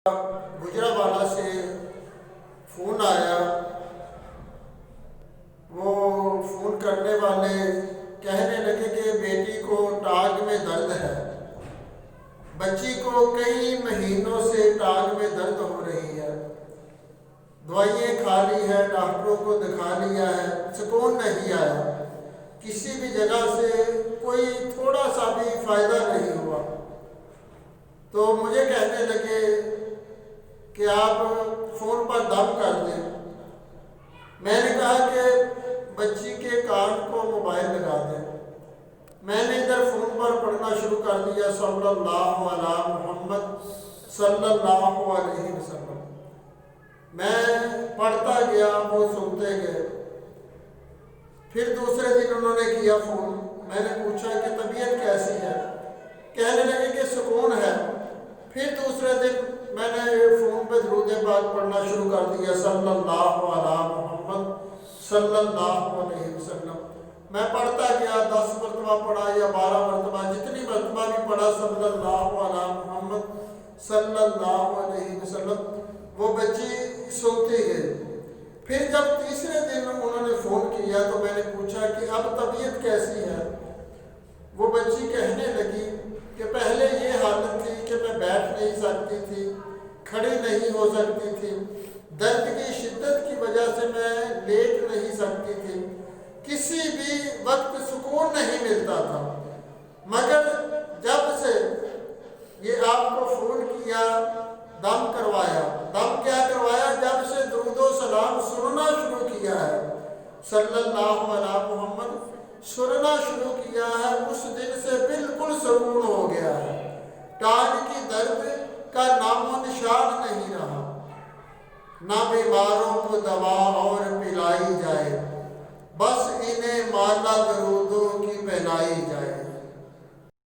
گجرانوالہ سے فون آیا۔ وہ فون کرنے والے کہنے لگے کہ بیٹی کو ٹانگ میں درد ہے، بچی کو کئی مہینوں سے ٹانگ میں درد ہو رہی ہے، دوائیں کھا لی ہے، ڈاکٹروں کو دکھا لیا ہے، سکون نہیں آیا، کسی بھی جگہ سے کوئی تھوڑا سا بھی فائدہ نہیں ہوا۔ تو مجھے کہنے لگے کہ آپ فون پر دم کر دیں۔ میں نے کہا کہ بچی کے کان کو موبائل لگا دیں۔ میں نے ادھر فون پر پڑھنا شروع کر دیا صلی اللہ علیہ محمد صلی اللہ علیہ وسلم۔ میں پڑھتا گیا، وہ سنتے گئے۔ پھر دوسرے دن انہوں نے کیا فون، میں نے پوچھا کہ طبیعت کیسی ہے، کہنے لگے کہ سکون ہے۔ پھر دوسرے دن میں نے فون پہ درود پاک پڑھنا شروع کر دیا صلی اللہ علیہ محمد صلی اللہ علیہ وسلم۔ میں پڑھتا گیا، 10 مرتبہ پڑھا یا 12 مرتبہ، جتنی مرتبہ بھی پڑھا صلی اللہ علیہ محمد صلی اللہ علیہ وسلم، وہ بچی سنتی گئی۔ پھر جب تیسرے دن انہوں نے فون کیا تو میں نے پوچھا کہ اب طبیعت کیسی ہے؟ وہ بچی کہنے لگی کہ پہلے یہ حالت تھی کہ میں بیٹھ نہیں سکتی تھی، کھڑی نہیں ہو سکتی تھی، درد کی شدت کی وجہ سے میں لیٹ نہیں سکتی تھی، کسی بھی وقت سکون نہیں ملتا تھا، مگر جب سے یہ آپ کو فون کیا، دم کروایا، دم کیا کروایا؟ جب سے درود و سلام سننا شروع کیا ہے صلی اللہ علیہ محمد سننا شروع کیا ہے، اس دن سے بالکل سکون ہو گیا ہے۔ ٹانگ کی درد کا نام و نشان نہیں رہا۔ نہ بیماروں کو دوا اور پلائی جائے، بس انہیں مالا درودوں کی پہنائی جائے۔